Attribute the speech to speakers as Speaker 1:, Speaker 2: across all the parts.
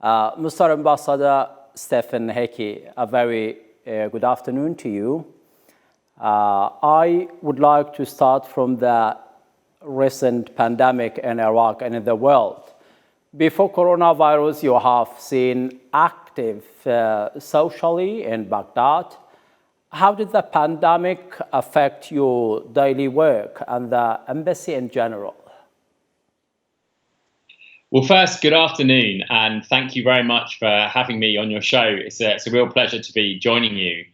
Speaker 1: Mr. Ambassador Stephen Hickey, a very good afternoon to you. I would like to start from the recent pandemic in Iraq and in the world. Before coronavirus, you have seen active socially in Baghdad. How did the pandemic affect your daily work and the embassy in general?
Speaker 2: Well, first, good afternoon, and thank you very much for having me on your show. It's a real pleasure to be joining you.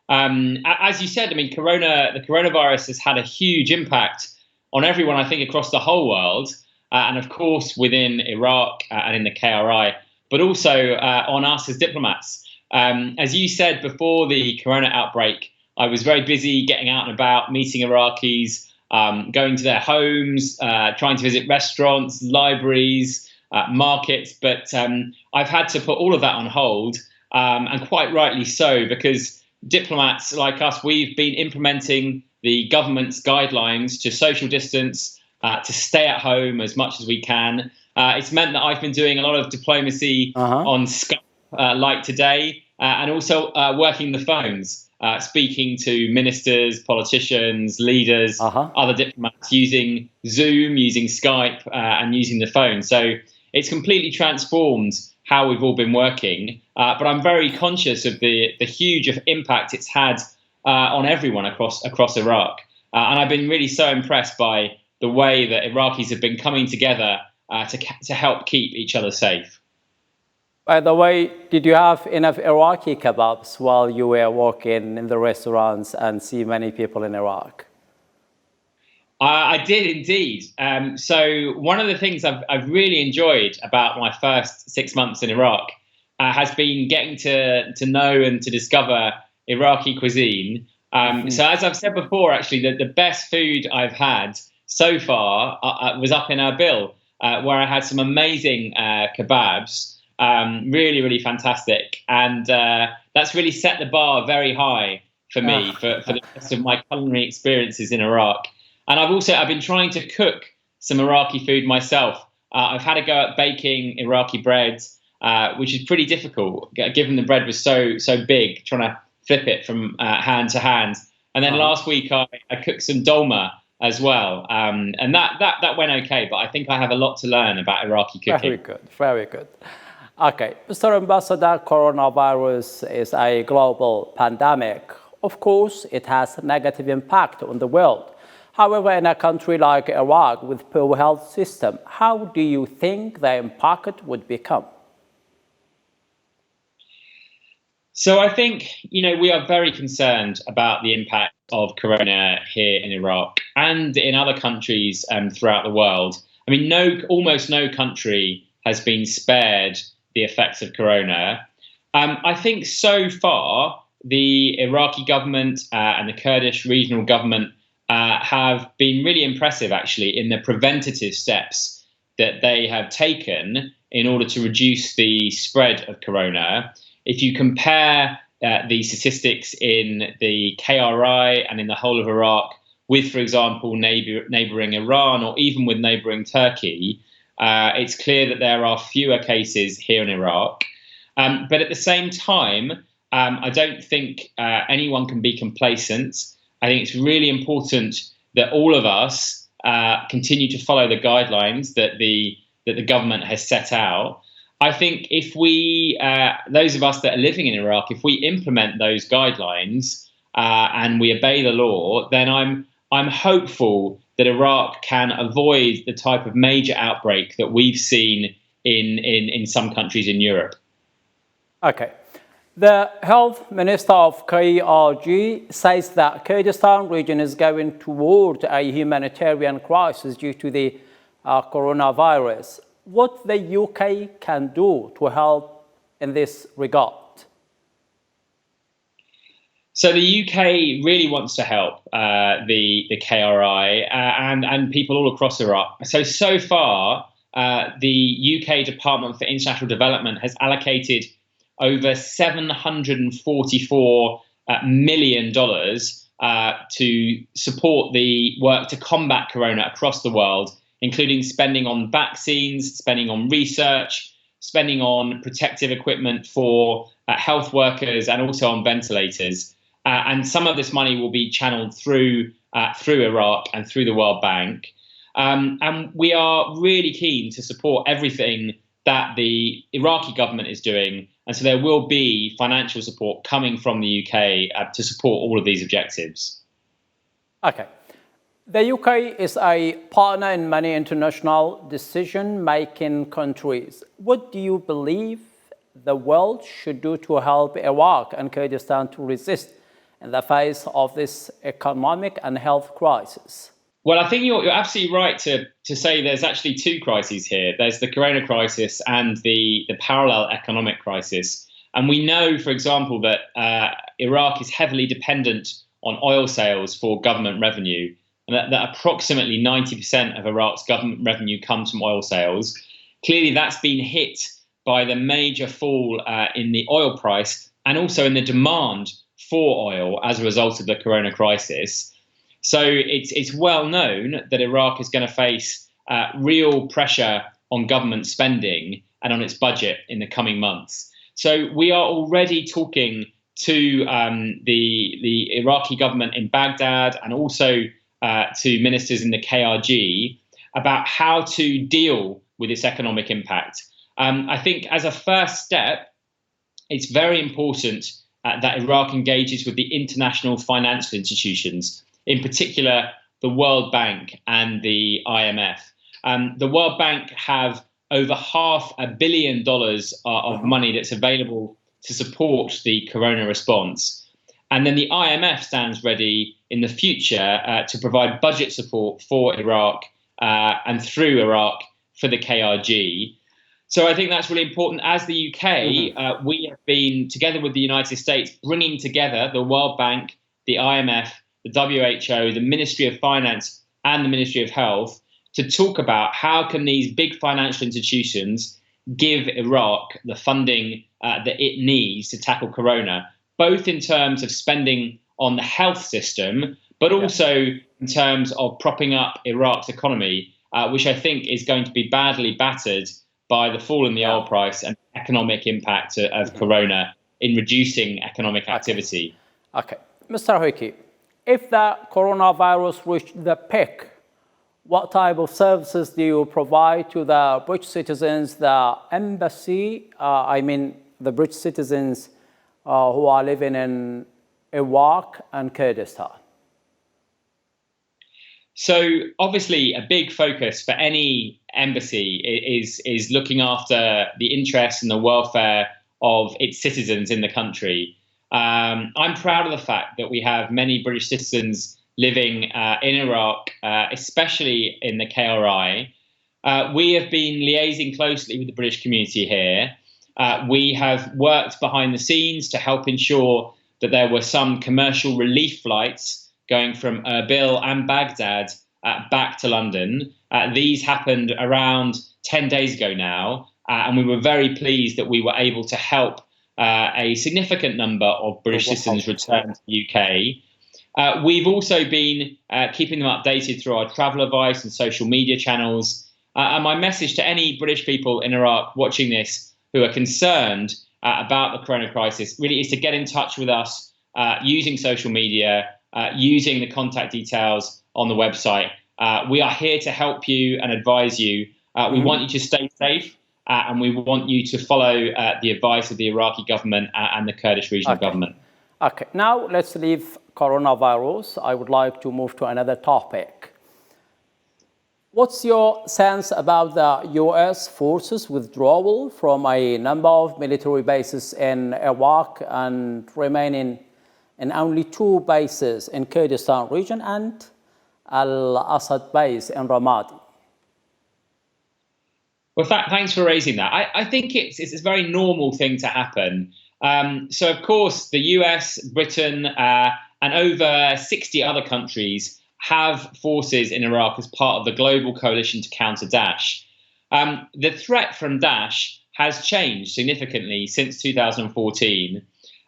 Speaker 2: As you said, I mean, the coronavirus has had a huge impact on everyone, I think, across the whole world, and of course within Iraq and in the KRI, but also on us as diplomats. As you said, before the corona outbreak, I was very busy getting out and about, meeting Iraqis, going to their homes, trying to visit restaurants, libraries, markets. But I've had to put all of that on hold, and quite rightly so, because diplomats like us, we've been implementing the government's guidelines to social distance, to stay at home as much as we can. It's meant that I've been doing a lot of diplomacy on Skype, like today, and also working the phones. Speaking to ministers, politicians, leaders, other diplomats, using Zoom, using Skype, and using the phone. So it's completely transformed how we've all been working. But I'm very conscious of the huge impact it's had on everyone across Iraq. And I've been really so impressed by the way that Iraqis have been coming together to help keep each other safe.
Speaker 1: By the way, did you have enough Iraqi kebabs while you were working in the restaurants and see many people in Iraq?
Speaker 2: I did indeed. So one of the things I've really enjoyed about my first 6 months in Iraq has been getting to know and to discover Iraqi cuisine. So as I've said before, actually, the best food I've had so far was up in Erbil, where I had some amazing kebabs. Really, really fantastic. And that's really set the bar very high for me for the rest of my culinary experiences in Iraq. And I've been trying to cook some Iraqi food myself. I've had a go at baking Iraqi bread, which is pretty difficult, given the bread was so big, trying to flip it from hand to hand. And then last week I cooked some dolma as well. And that went okay, but I think I have a lot to learn about Iraqi cooking.
Speaker 1: Very good, very good. Okay, Mr. Ambassador, coronavirus is a global pandemic. Of course, it has a negative impact on the world. However, in a country like Iraq with poor health system, how do you think the impact would become?
Speaker 2: So I think, we are very concerned about the impact of corona here in Iraq and in other countries throughout the world. I mean, almost no country has been spared the effects of corona. I think so far the Iraqi government and the Kurdish regional government have been really impressive, actually, in the preventative steps that they have taken in order to reduce the spread of corona. If you compare the statistics in the KRI and in the whole of Iraq with, for example, neighbouring Iran or even with neighbouring Turkey, it's clear that there are fewer cases here in Iraq. But at the same time, I don't think anyone can be complacent. I think it's really important that all of us continue to follow the guidelines that the government has set out. I think if those of us that are living in Iraq, if we implement those guidelines and we obey the law, then I'm hopeful that Iraq can avoid the type of major outbreak that we've seen in some countries in Europe.
Speaker 1: Okay. The health minister of KRG says that Kurdistan region is going toward a humanitarian crisis due to the coronavirus. What the UK can do to help in this regard?
Speaker 2: So the UK really wants to help the KRI and people all across Iraq. So far, the UK Department for International Development has allocated over $744 million to support the work to combat corona across the world, including spending on vaccines, spending on research, spending on protective equipment for health workers and also on ventilators. And some of this money will be channeled through Iraq and through the World Bank. And we are really keen to support everything that the Iraqi government is doing. And so there will be financial support coming from the UK to support all of these objectives.
Speaker 1: Okay. The UK is a partner in many international decision-making countries. What do you believe the world should do to help Iraq and Kurdistan to resist in the face of this economic and health crisis?
Speaker 2: Well, I think you're absolutely right to say there's actually two crises here. There's the corona crisis and the parallel economic crisis. And we know, for example, that Iraq is heavily dependent on oil sales for government revenue, and that approximately 90% of Iraq's government revenue comes from oil sales. Clearly, that's been hit by the major fall in the oil price and also in the demand for oil as a result of the corona crisis. So it's well known that Iraq is going to face real pressure on government spending and on its budget in the coming months. So we are already talking to the Iraqi government in Baghdad and also to ministers in the KRG about how to deal with this economic impact. I think as a first step, it's very important that Iraq engages with the international financial institutions, in particular the World Bank and the IMF. The World Bank have over $500 million of money that's available to support the corona response. And then the IMF stands ready in the future to provide budget support for Iraq and through Iraq for the KRG. So I think that's really important. As the UK, we have been, together with the United States, bringing together the World Bank, the IMF, the WHO, the Ministry of Finance and the Ministry of Health to talk about how can these big financial institutions give Iraq the funding that it needs to tackle corona, both in terms of spending on the health system, but also in terms of propping up Iraq's economy, which I think is going to be badly battered by the fall in the oil price and economic impact of corona in reducing economic activity.
Speaker 1: Okay. Mr. Hoiki, if the coronavirus reached the peak, what type of services do you provide to the British citizens, the embassy, the British citizens who are living in Iraq and Kurdistan?
Speaker 2: So obviously a big focus for any embassy is looking after the interests and the welfare of its citizens in the country. I'm proud of the fact that we have many British citizens living in Iraq, especially in the KRI. We have been liaising closely with the British community here. We have worked behind the scenes to help ensure that there were some commercial relief flights going from Erbil and Baghdad back to London. These happened around 10 days ago now, and we were very pleased that we were able to help a significant number of British citizens return to the UK. We've also been keeping them updated through our travel advice and social media channels. And my message to any British people in Iraq watching this who are concerned about the corona crisis really is to get in touch with us using social media, using the contact details on the website. We are here to help you and advise you. We want you to stay safe. And we want you to follow the advice of the Iraqi government and the Kurdish regional government.
Speaker 1: Okay, now let's leave coronavirus. I would like to move to another topic. What's your sense about the US forces withdrawal from a number of military bases in Iraq and remaining in only 2 bases in Kurdistan region and Al-Assad base in Ramadi?
Speaker 2: Well, thanks for raising that. I think it's a very normal thing to happen. So, of course, the US, Britain, and over 60 other countries have forces in Iraq as part of the global coalition to counter Daesh. The threat from Daesh has changed significantly since 2014.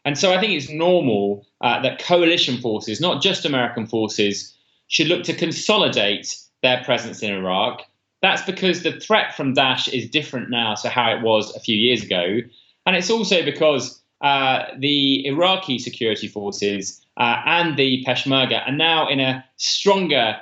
Speaker 2: And so I think it's normal that coalition forces, not just American forces, should look to consolidate their presence in Iraq That's because the threat from Daesh is different now to how it was a few years ago. And it's also because the Iraqi security forces and the Peshmerga are now in a stronger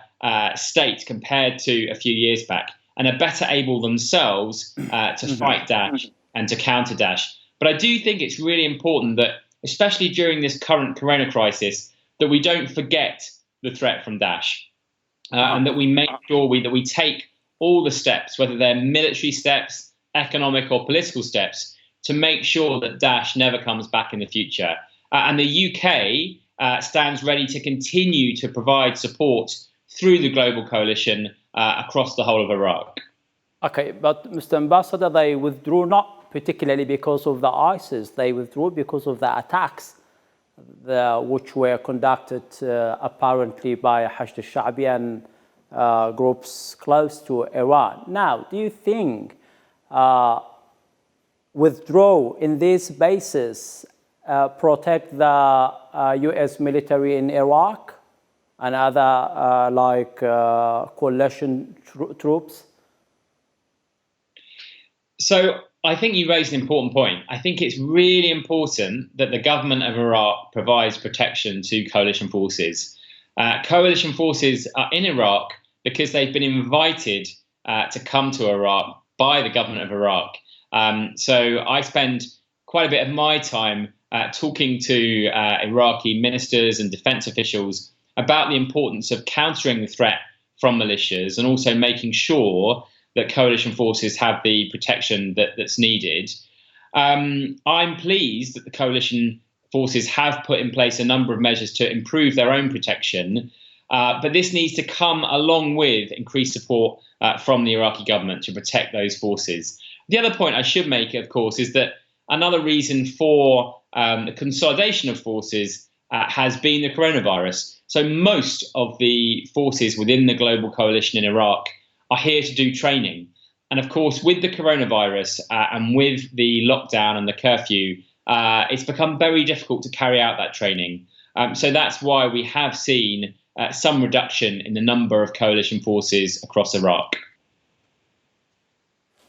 Speaker 2: state compared to a few years back, and are better able themselves to fight Daesh and to counter Daesh. But I do think it's really important that, especially during this current corona crisis, that we don't forget the threat from Daesh, and that we make sure that we take all the steps, whether they're military steps, economic or political steps, to make sure that Daesh never comes back in the future. And the UK stands ready to continue to provide support through the global coalition across the whole of Iraq.
Speaker 1: Okay, but Mr. Ambassador, they withdrew not particularly because of the ISIS, they withdrew because of the attacks which were conducted apparently by Hashd al-Sha'bi and groups close to Iran. Now, do you think withdraw in this basis protect the US military in Iraq and other coalition troops?
Speaker 2: So I think you raised an important point. I think it's really important that the government of Iraq provides protection to coalition forces. Coalition forces are in Iraq because they've been invited to come to Iraq by the government of Iraq. So I spend quite a bit of my time talking to Iraqi ministers and defense officials about the importance of countering the threat from militias and also making sure that coalition forces have the protection that's needed. I'm pleased that the coalition forces have put in place a number of measures to improve their own protection, but this needs to come along with increased support from the Iraqi government to protect those forces. The other point I should make, of course, is that another reason for the consolidation of forces has been the coronavirus. So most of the forces within the global coalition in Iraq are here to do training. And of course, with the coronavirus and with the lockdown and the curfew, it's become very difficult to carry out that training. So that's why we have seen some reduction in the number of coalition forces across Iraq.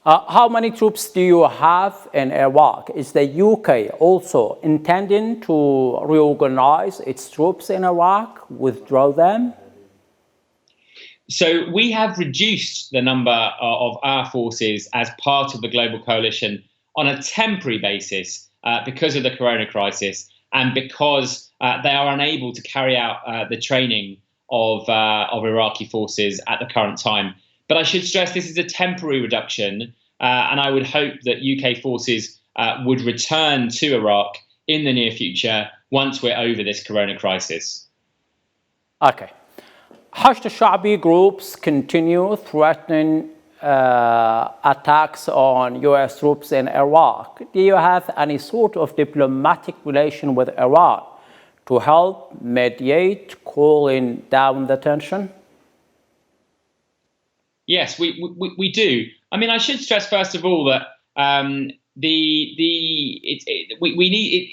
Speaker 1: How many troops do you have in Iraq? Is the UK also intending to reorganize its troops in Iraq, withdraw them?
Speaker 2: So we have reduced the number of our forces as part of the global coalition on a temporary basis because of the corona crisis and because they are unable to carry out the training of Iraqi forces at the current time. But I should stress this is a temporary reduction, and I would hope that UK forces would return to Iraq in the near future once we're over this corona crisis.
Speaker 1: Okay. Hashd al-Sha'bi groups continue threatening attacks on US troops in Iraq. Do you have any sort of diplomatic relation with Iran to help mediate, cooling down the tension?
Speaker 2: Yes, we do. I mean, I should stress first of all that we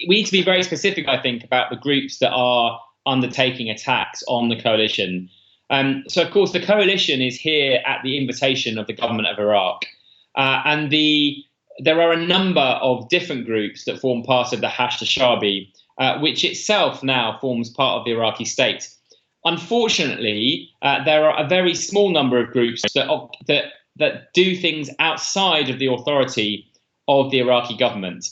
Speaker 2: need to be very specific, I think, about the groups that are undertaking attacks on the coalition. So, of course, the coalition is here at the invitation of the government of Iraq. And there are a number of different groups that form part of the Hashd al-Sha'bi, which itself now forms part of the Iraqi state. Unfortunately, there are a very small number of groups that do things outside of the authority of the Iraqi government,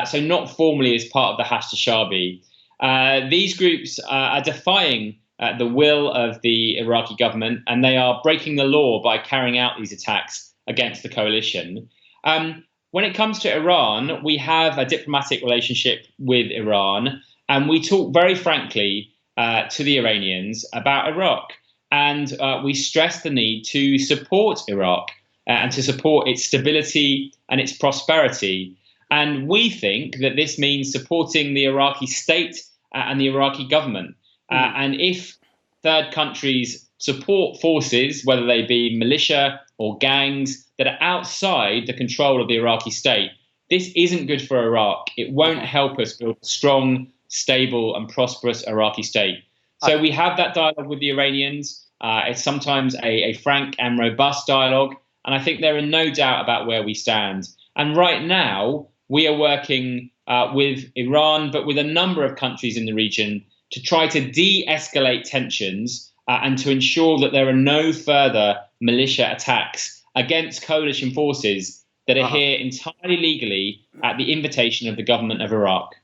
Speaker 2: so not formally as part of the Hashd al-Sha'bi. These groups are defying the will of the Iraqi government, and they are breaking the law by carrying out these attacks against the coalition. When it comes to Iran, we have a diplomatic relationship with Iran, and we talk very frankly to the Iranians about Iraq. And we stress the need to support Iraq and to support its stability and its prosperity. And we think that this means supporting the Iraqi state and the Iraqi government. And if third countries support forces, whether they be militia or gangs, that are outside the control of the Iraqi state, this isn't good for Iraq. It won't help us build a strong, stable and prosperous Iraqi state. So we have that dialogue with the Iranians. It's sometimes a frank and robust dialogue, And I think there are no doubt about where we stand. And right now, we are working with Iran, but with a number of countries in the region to try to de-escalate tensions and to ensure that there are no further militia attacks against coalition forces that are here entirely legally at the invitation of the government of Iraq.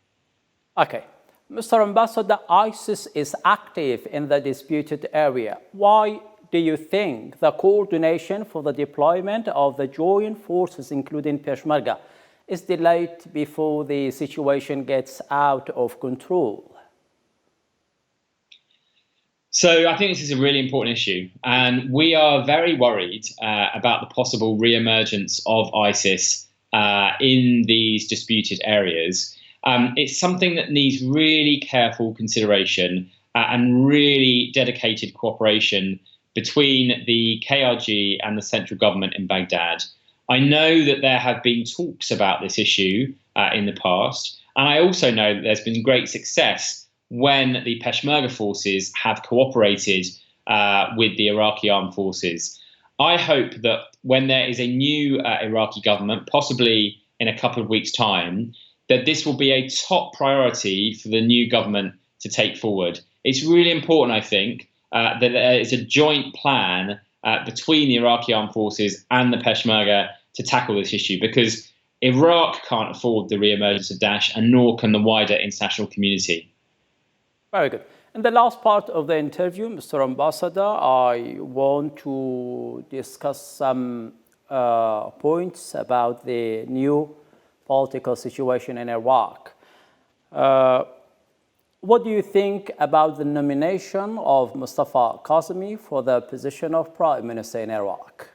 Speaker 1: Okay. Mr. Ambassador, ISIS is active in the disputed area. Why do you think the coordination for the deployment of the joint forces, including Peshmerga, is delayed before the situation gets out of control?
Speaker 2: So I think this is a really important issue, and we are very worried about the possible re-emergence of ISIS in these disputed areas. It's something that needs really careful consideration and really dedicated cooperation between the KRG and the central government in Baghdad. I know that there have been talks about this issue in the past, and I also know that there's been great success when the Peshmerga forces have cooperated with the Iraqi armed forces. I hope that when there is a new Iraqi government, possibly in a couple of weeks' time, that this will be a top priority for the new government to take forward. It's really important, I think, that there is a joint plan between the Iraqi armed forces and the Peshmerga to tackle this issue, because Iraq can't afford the re-emergence of Daesh, and nor can the wider international community.
Speaker 1: Very good. In the last part of the interview, Mr. Ambassador, I want to discuss some points about the new political situation in Iraq. What do you think about the nomination of Mustafa Kadhimi for the position of Prime Minister in Iraq?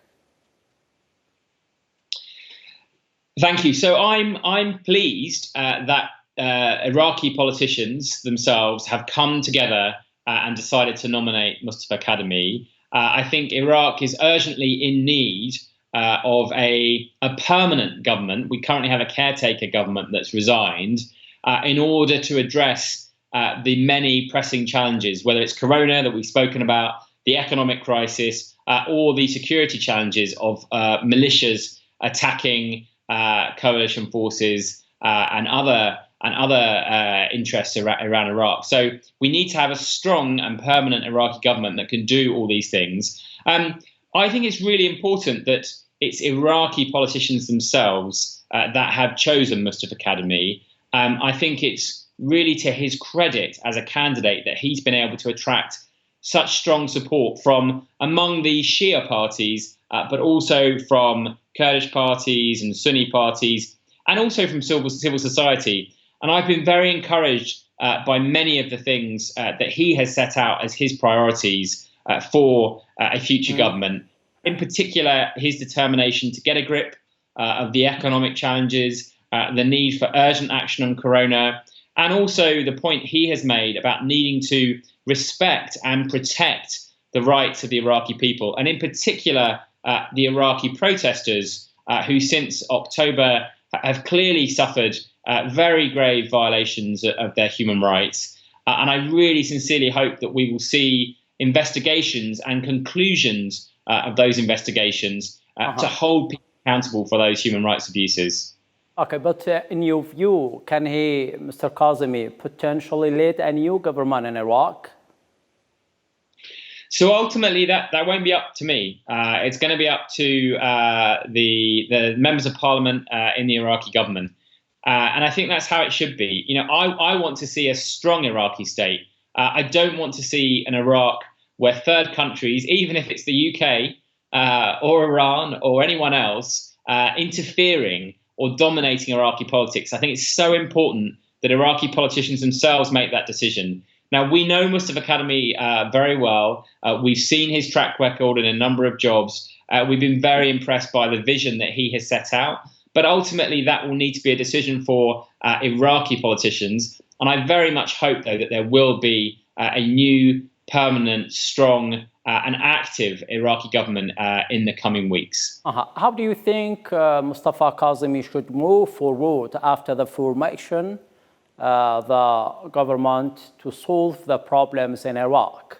Speaker 2: Thank you. So I'm pleased that Iraqi politicians themselves have come together and decided to nominate Mustafa Kadhimi. I think Iraq is urgently in need of a permanent government. We currently have a caretaker government that's resigned in order to address the many pressing challenges, whether it's Corona that we've spoken about, the economic crisis, or the security challenges of militias attacking coalition forces and other interests around Iraq. So we need to have a strong and permanent Iraqi government that can do all these things. I think it's really important that it's Iraqi politicians themselves that have chosen Mustafa Kadhimi. I think it's really to his credit as a candidate that he's been able to attract such strong support from among the Shia parties, but also from Kurdish parties and Sunni parties, and also from civil society. And I've been very encouraged by many of the things that he has set out as his priorities for a future government. In particular, his determination to get a grip of the economic challenges, the need for urgent action on Corona, and also the point he has made about needing to respect and protect the rights of the Iraqi people, and in particular, the Iraqi protesters who since October have clearly suffered very grave violations of their human rights. And I really sincerely hope that we will see investigations and conclusions of those investigations to hold people accountable for those human rights abuses.
Speaker 1: Okay, but in your view, can he, Mr. Kadhimi, potentially lead a new government in Iraq?
Speaker 2: So ultimately, that won't be up to me. It's going to be up to the members of parliament in the Iraqi government. And I think that's how it should be. You know, I want to see a strong Iraqi state. I don't want to see an Iraq where third countries, even if it's the UK or Iran or anyone else, interfering or dominating Iraqi politics. I think it's so important that Iraqi politicians themselves make that decision. Now, we know Mustafa Kadhimi very well. We've seen his track record in a number of jobs. We've been very impressed by the vision that he has set out. But ultimately, that will need to be a decision for Iraqi politicians. And I very much hope, though, that there will be a new, permanent, strong and active Iraqi government in the coming weeks.
Speaker 1: How do you think Mustafa Kadhimi should move forward after the formation the government to solve the problems in Iraq?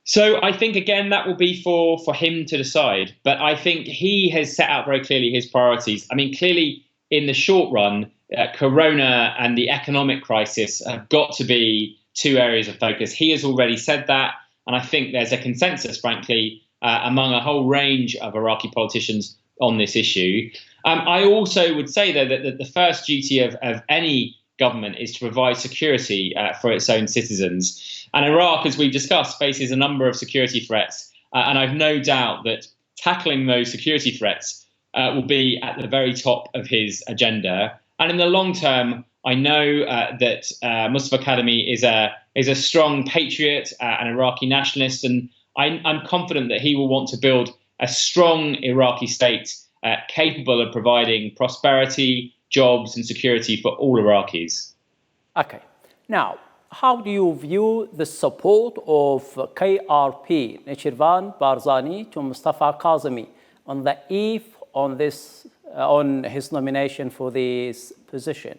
Speaker 2: So I think, again, that will be for him to decide. But I think he has set out very clearly his priorities. I mean, clearly in the short run, Corona and the economic crisis have got to be two areas of focus. He has already said that. And I think there's a consensus, frankly, among a whole range of Iraqi politicians on this issue. I also would say, though, that the first duty of any government is to provide security for its own citizens. And Iraq, as we've discussed, faces a number of security threats. And I've no doubt that tackling those security threats will be at the very top of his agenda. And in the long term, I know that Mustafa Kadhimi is a strong patriot, an Iraqi nationalist, and I'm confident that he will want to build a strong Iraqi state capable of providing prosperity, jobs and security for all Iraqis.
Speaker 1: Okay. Now, how do you view the support of KRP, Nechirvan Barzani, to Mustafa Kadhimi on the eve on his nomination for this position?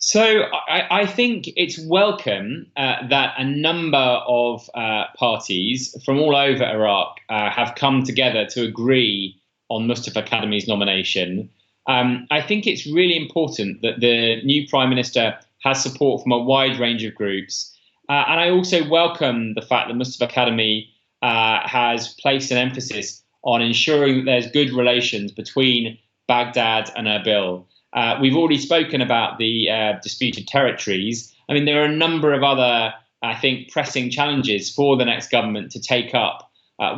Speaker 2: So I think it's welcome that a number of parties from all over Iraq have come together to agree on Mustafa Kadhimi's nomination. I think it's really important that the new Prime Minister has support from a wide range of groups. And I also welcome the fact that Mustafa Kadhimi has placed an emphasis on ensuring that there's good relations between Baghdad and Erbil. We've already spoken about the disputed territories. I mean, there are a number of other, I think, pressing challenges for the next government to take up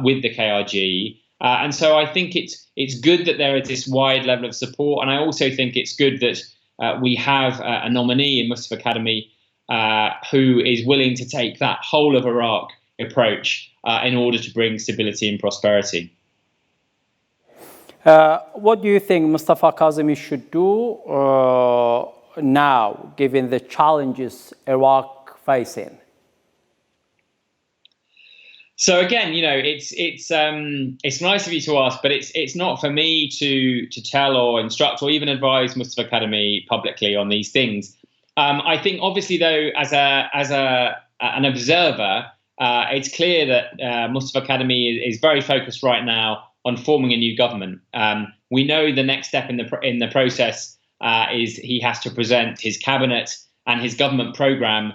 Speaker 2: with the KRG. And so I think it's good that there is this wide level of support. And I also think it's good that we have a nominee in Mustafa Kadhimi who is willing to take that whole of Iraq approach in order to bring stability and prosperity.
Speaker 1: What do you think Mustafa Kadhimi should do now, given the challenges Iraq facing?
Speaker 2: So again, it's nice of you to ask, but it's not for me to tell or instruct or even advise Mustafa Kadhimi publicly on these things. I think, obviously, though, as an observer, it's clear that Mustafa Kadhimi is very focused right now on forming a new government. We know the next step in the process is he has to present his cabinet and his government programme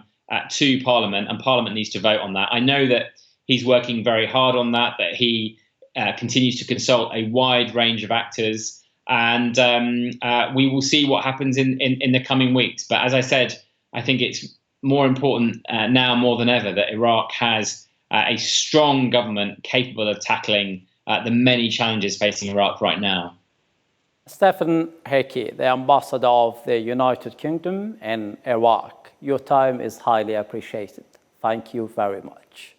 Speaker 2: to Parliament, and Parliament needs to vote on that. I know that he's working very hard on that he continues to consult a wide range of actors, and we will see what happens in the coming weeks. But as I said, I think it's more important now more than ever that Iraq has a strong government capable of tackling the many challenges facing Iraq right now.
Speaker 1: Stephen Hickey, the ambassador of the United Kingdom in Iraq, your time is highly appreciated. Thank you very much.